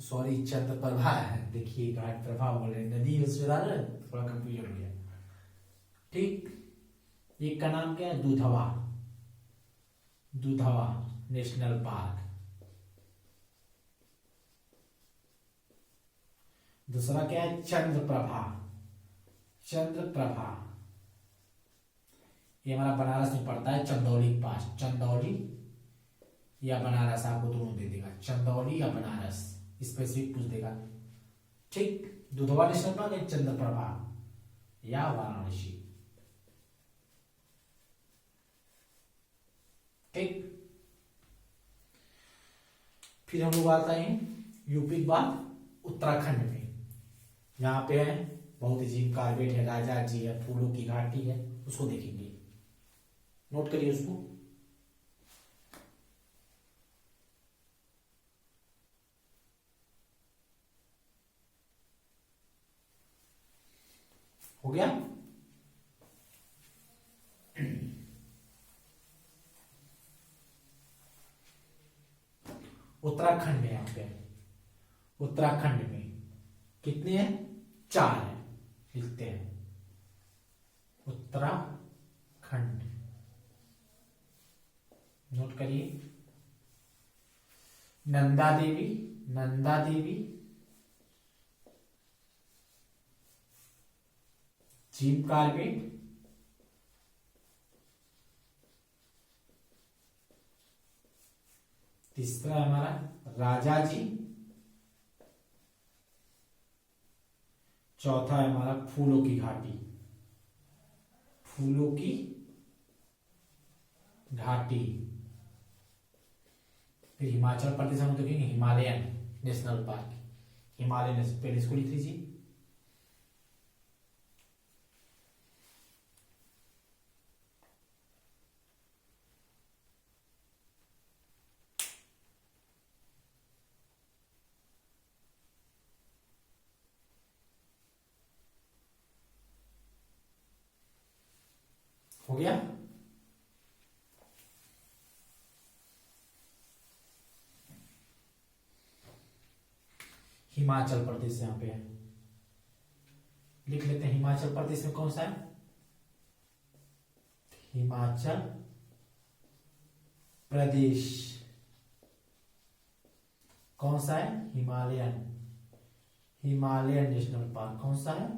सॉरी चंद्र प्रभा है, देखिए घाट प्रभा बोल रहे नदी उसमें डाल रहे, थोड़ा कंफ्यूजन हो गया। ठीक, एक का नाम क्या है, दुधवा, दुधवा नेशनल पार्क। दूसरा क्या है, चंद्रप्रभा, चंद्रप्रभा, ये हमारा बनारस में पड़ता है, चंदौली के पास, चंदौली या बनारस, आपको दोनों दे देगा, चंदौली या बनारस, स्पेसिफिक पूछ देगा। ठीक, दुधवा नेशनल पार्क है, चंद्रप्रभा या वाराणसी। ठीक, फिर हम लोग आते हैं यूपी के बाद उत्तराखंड में। यहाँ पे है बहुत अजीब कार्बेट है, राजा जी है, फूलों की घाटी है, उसको देखेंगे, नोट करिए उसको। हो गया। उत्तराखंड में, यहाँ पे उत्तराखंड में कितने हैं, 4 हैं, लिखते हैं उत्तराखंड, नोट करिए। नंदा देवी, नंदा देवी, जिम कार्बेट, तीसरा है हमारा राजा जी, चौथा है हमारा फूलों की घाटी, फूलों की घाटी। फिर हिमाचल प्रदेश हम देखेंगे हिमालयन नेशनल पार्क, हिमालयन, पहले इसको लिख लीजिए। हो गया। हिमाचल प्रदेश यहां पे है, लिख लेते हैं हिमाचल प्रदेश में कौन सा है, हिमाचल प्रदेश कौन सा है, हिमालयन, हिमालयन नेशनल पार्क कौन सा है,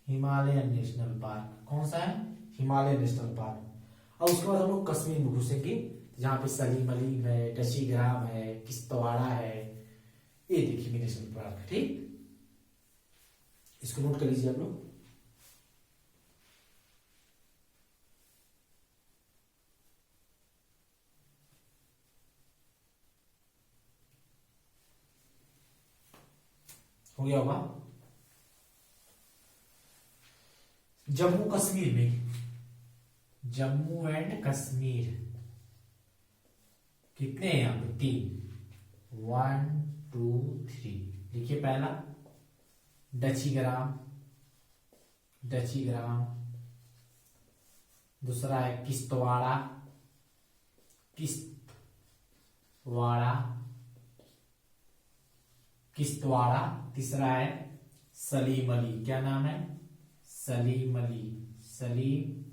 हिमालयन नेशनल पार्क कौन सा है, हिमालयन नेशनल पार्क। और उसके बाद हम लोग कश्मीर में घुसेंगे, जहां पे सलीम अली है, टची ग्राम है, किश्तवाड़ा है, ये देखिए नेशनल पार्क। ठीक, इसको नोट कर लीजिए आप लोग। हो गया होगा। जम्मू कश्मीर में, जम्मू एंड कश्मीर कितने हैं यहां पे, 3, 1 2 3, लिखिए। पहला डची ग्राम, डची ग्राम, दूसरा है किश्तवाड़ा, किश्तवाड़ा, किश्तवाड़ा, तीसरा है सलीम अली, क्या नाम है, सलीम अली, सलीम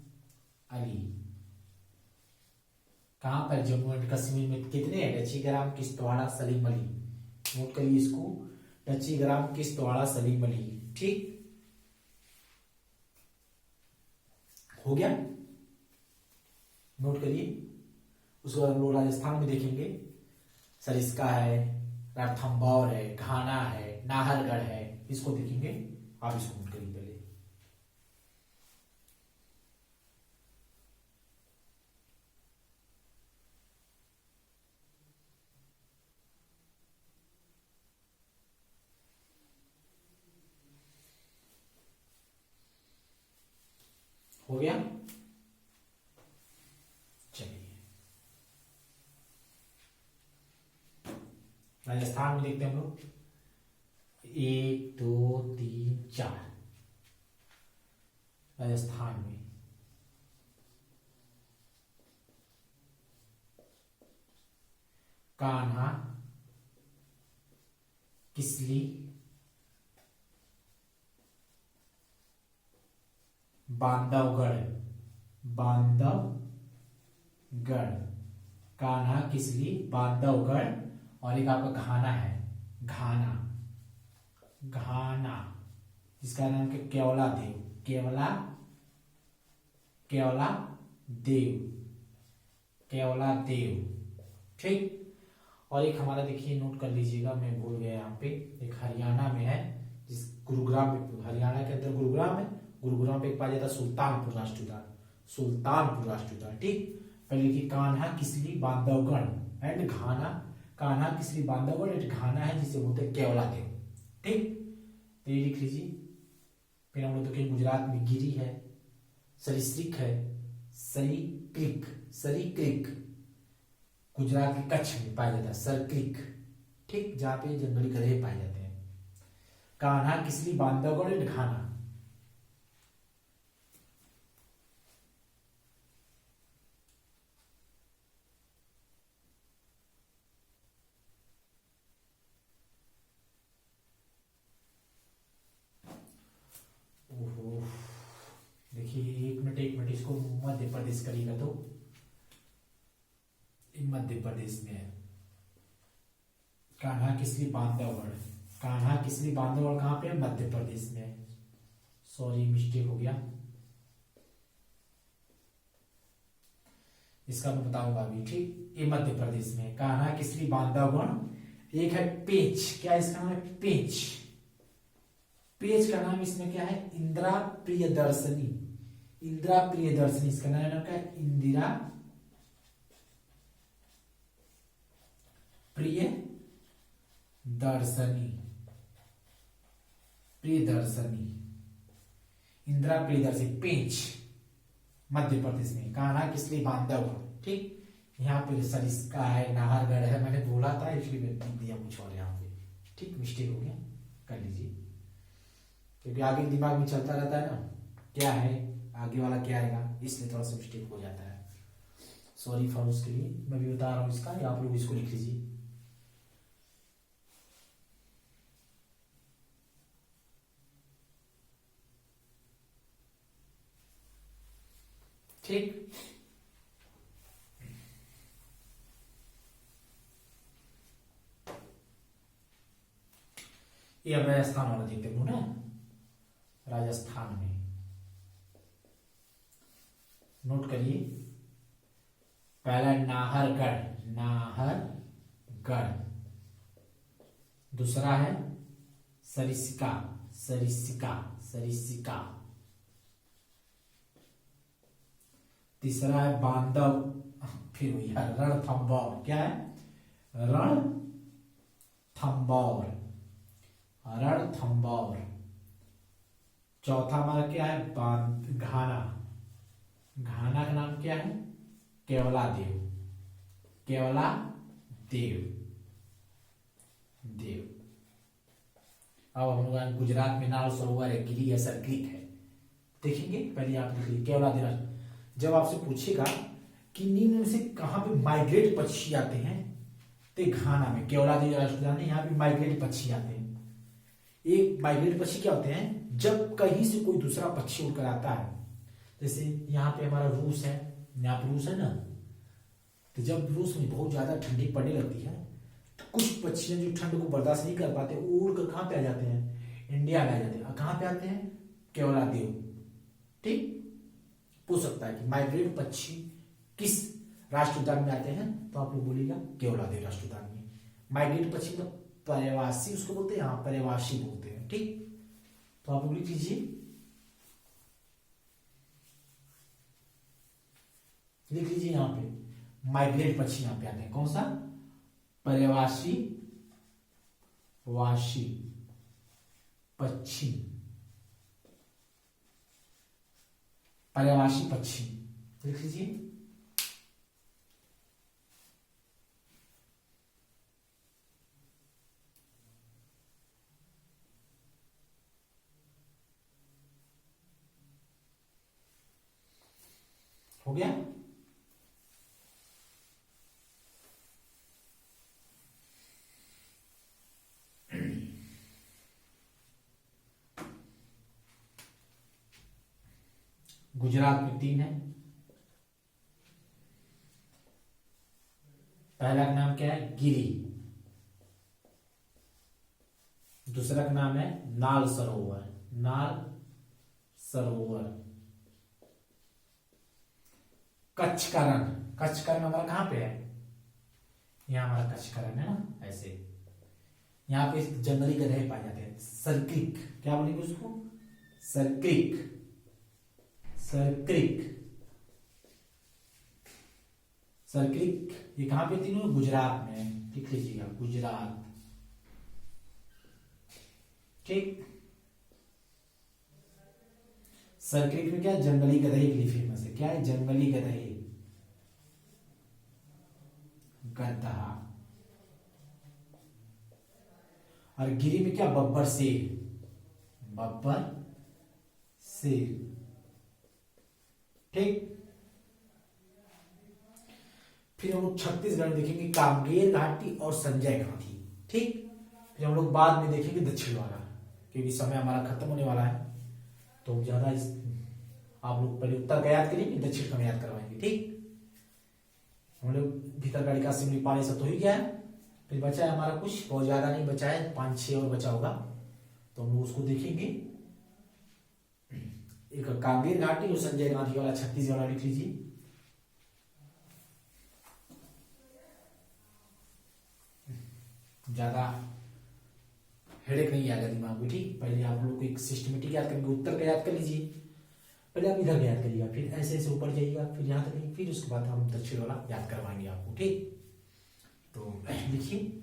अली। कहां पर, जम्मू एंड कश्मीर में कितने हैं, डची ग्राम, किश्तवाड़ा, सलीम अली, नोट करिए इसको, डची ग्राम, किश्तवाड़ा, सलीम अली। ठीक, हो गया, नोट करिए। उसके बाद हम लोग राजस्थान में देखेंगे, सरिस्का है, रणथंभौर है, घाना है, नाहरगढ़ है, इसको देखेंगे। आप इसको नोट करिए पहले। हो गया, चलिए राजस्थान में देखते हैं हम लोग, 1 2 3 4, राजस्थान में कान्हा, किसली बांधवगढ़, बांधवगढ़, कान्हा किसली बांधवगढ़, और एक आपका घाना है, घाना, घाना जिसका नाम है केवला देव, केवला, केवला देव, केवला देव। ठीक। और एक हमारा देखिए नोट कर लीजिएगा, मैं भूल गया यहाँ पे, एक हरियाणा में है, जिस गुरुग्राम में, हरियाणा के अंदर गुरुग्राम है, गुरुग्राम पे एक पाया जाता है सुल्तानपुर राष्ट्रीय उद्यान, सुल्तानपुर राष्ट्रीय उद्यान। ठीक। पहले लिखिए कान्हा किसली बांधवगढ़ एंड घाना, कान्हा किसली बांधवगढ़ एंड घाना है जिसे बोलते हैं केवला देव। ठीक। तो ये लिख लीजिए। फिर हम लोग तो गुजरात में गिरी है, सरीसृप है, सरीक्रिक, सरीक्रिक गुजरात के कच्छ में पाया जाता है, सरक्रिक। ठीक। जहां पे जंगली गधे पाए जाते हैं। कान्हा किसली बांधवगढ़ एंड घाना। ओहो, देखिए एक मिनट इसको मध्य प्रदेश करिएगा तो मध्य प्रदेश में है। कान्हा किसली बांधवगढ़, कान्हा किसली बांधवगढ़ कहां पे है, मध्य प्रदेश में है। सॉरी मिस्टेक हो गया, इसका मैं बताऊंगा अभी। ठीक। ये मध्य प्रदेश में कान्हा किसली बांधवगढ़। एक है पेंच, क्या इसका नाम है, पेंच, पेज का नाम इसमें क्या है, इंदिरा प्रियदर्शनी, इंदिरा प्रियदर्शनी इसका नाम क्या है, इंदिरा प्रियदर्शनी, प्रियदर्शनी, इंदिरा प्रियदर्शनी, पेंच मध्य प्रदेश में। कान्हा किसलिए बांधवगढ़। ठीक। यहाँ पे सरिस्का है, नाहरगढ़ है, मैंने बोला था इसलिए मैंने दिया कुछ और यहाँ पे। ठीक। मिस्टेक हो गया, कर लीजिए, क्योंकि आगे दिमाग में चलता रहता है ना, क्या है आगे वाला क्या आएगा, इसलिए थोड़ा सा मिस्टेक हो जाता है। सॉरी फॉर उसके लिए, मैं भी बता रहा हूँ इसका, आप लोग इसको लिख लीजिए। ठीक। ये अब राजस्थान वाला देखते हैं ना, राजस्थान में नोट करिए, पहला नाहरगढ़, नाहरगढ़, दूसरा है सरिस्का, सरिस्का, सरिस्का, तीसरा है बांधव, फिर वही रणथंभौर, क्या है, रणथंभौर, रणथंभौर, चौथा हमारा क्या है, घाना, घाना का नाम क्या है, केवला देव, केवला देव, देव। अब हम लोग गुजरात में नाल सरोवर है, गिरी है, सरक्रिक है, देखेंगे। पहले आप लिखिए केवला देव। जब आपसे पूछेगा कि निम्न में से कहां पे माइग्रेट पक्षी आते हैं, तो घाना में, केवला देव राष्ट्रीय उद्यान है, यहाँ पे माइग्रेट पक्षी आते हैं। एक माइग्रेट पक्षी क्या होते हैं, जब कहीं से कोई दूसरा पक्षी उड़कर आता है, जैसे यहाँ पे हमारा रूस है, यहाँ पे रूस है ना, तो जब रूस में बहुत ज्यादा ठंडी पड़ने लगती है, तो कुछ पक्षी जो ठंड को बर्दाश्त नहीं कर पाते, उड़कर कहाँ पे आ जाते हैं, इंडिया में आ जाते हैं। कहाँ पे आते हैं, केवला देव। ठीक। पूछ सकता है कि माइग्रेट पक्षी किस राष्ट्रीय उद्यान में आते हैं, तो आप लोग बोलिएगा केवला देव राष्ट्रीय उद्यान में। माइग्रेट पक्षी मतलब पर्यवासी उसको बोलते हैं, यहाँ पर्यवासी बोलते हैं। ठीक। तो आप लोग लिख लीजिए, लिख लीजिए यहाँ पे माइग्रेट पक्षी यहाँ पे आते हैं, कौन सा, पर्यवासी, वासी पक्षी, पर्यवासी पक्षी लिख लीजिए। हो गया। गुजरात में 3 है। पहला का नाम क्या है? गिरी। दूसरा का नाम है नाल सरोवर। नाल सरोवर। कच्छ का रण। कच्छ का रण हमारा कहां पे है? यहाँ हमारा कच्छ का रण है ना, ऐसे। यहाँ पे जंगली गधे पाए जाते हैं। सरक्रिक, क्या बोलेंगे उसको? सरक्रिक। सरक्रिक। सरक्रिक ये कहां पे? तीनों गुजरात में। लिख लीजिएगा, गुजरात। ठीक। सरक्रिक में क्या? जंगली गधे के लिए फेमस है। क्या है? जंगली गधे, गधा। और गिरी में क्या? बब्बर शेर। बब्बर शेर। ठीक। फिर हम लोग छत्तीसगढ़ देखेंगे कांगेर घाटी और संजय गांधी। ठीक। फिर हम लोग बाद में देखेंगे दक्षिण वाला, क्योंकि समय हमारा खत्म होने वाला है। तो ज्यादा आप लोग पहले उत्तर का याद करिए, दक्षिण का याद करवाएंगे। ठीक। हम लोग भीतरगढ़ का सिमलीपाल सब तो ही गया है। फिर बचा है हमारा कुछ, बहुत ज्यादा नहीं बचा है, 5-6 और बचा होगा, तो हम लोग उसको देखेंगे। एक कांगेर घाटी और संजय गांधी वाला छत्तीसगढ़ वाला लिख लीजिए। ज्यादा हेडेक नहीं आएगा दिमाग में। ठीक। पहले आप लोग को एक सिस्टमेटिक याद करेंगे, उत्तर का याद कर लीजिए। पहले आप इधर याद करिएगा, फिर ऐसे ऐसे ऊपर जाइएगा, फिर यहाँ तक, फिर उसके बाद हम दक्षिण वाला याद करवाएंगे आपको। ठीक। तो लिखिए,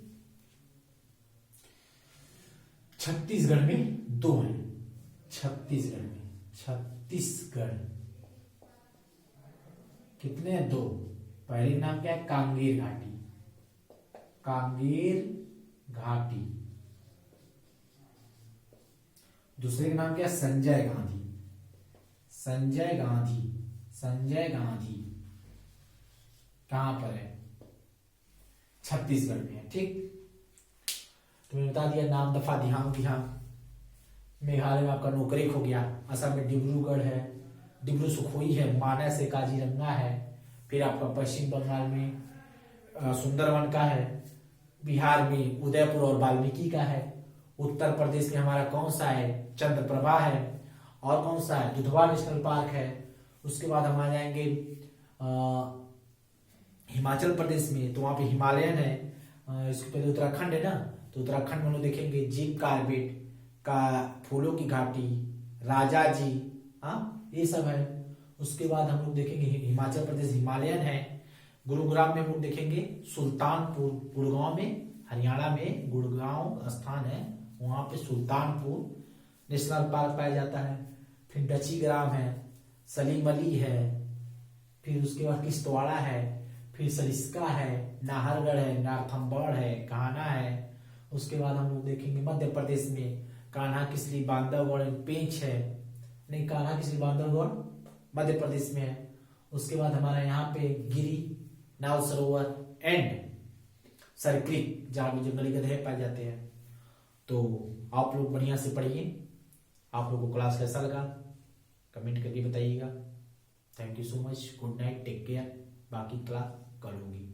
छत्तीसगढ़ में 2 हैं। छत्तीसगढ़ में, छत्तीसगढ़ कितने हैं? 2। पहले नाम क्या है? कांगेर घाटी। कांगेर घाटी। दूसरे का नाम क्या है? संजय गांधी। संजय गांधी। संजय गांधी कहां पर है? छत्तीसगढ़ में है। ठीक। तो मैंने बता दिया, नाम दफा ध्यान ध्यान। मेघालय में आपका नोकरेक हो गया। असम में डिब्रूगढ़ है, डिब्रू सुखोई है, मानस है, काजीरंगा है। फिर आपका पश्चिम बंगाल में सुंदरवन का है। बिहार में उदयपुर और वाल्मीकि का है। उत्तर प्रदेश में हमारा कौन सा है? चंद्रप्रभा है। और कौन सा है? दुधवा नेशनल पार्क है। उसके बाद हम आ जाएंगे हिमाचल प्रदेश में, तो वहां पे हिमालयन है। इसके पहले उत्तराखंड है ना, तो उत्तराखंड में हम लोग देखेंगे जीप कार्बेट का, फूलों की घाटी, राजा जी, हाँ ये सब है। उसके बाद हम लोग देखेंगे हिमाचल प्रदेश हिमालयन है। गुरुग्राम में हम लोग देखेंगे सुल्तानपुर, गुड़गांव में, हरियाणा में गुड़गांव स्थान है, वहां पे सुल्तानपुर नेशनल पार्क पाया जाता है। फिर डची ग्राम है, सलीम अली है, फिर उसके बाद किश्तवाड़ा है, फिर सरिस्का है, नाहरगढ़ है, नारथम्बड़ है, कान्हा है। उसके बाद हम लोग देखेंगे मध्य प्रदेश में कान्हा किसली, बांधवगढ़, पेंच है, नहीं कान्हा किसली बांधवगढ़ मध्य प्रदेश में है। उसके बाद हमारा यहाँ पे गिरी, नाल सरोवर एंड सरक्रिक, जहां भी जंगली गधे पाए जाते हैं। तो आप लोग बढ़िया से पढ़िए। आप लोगों को क्लास कैसा लगा कमेंट करके बताइएगा। Thank you so much. Good night, take care. बाकी क्लास कल होगी।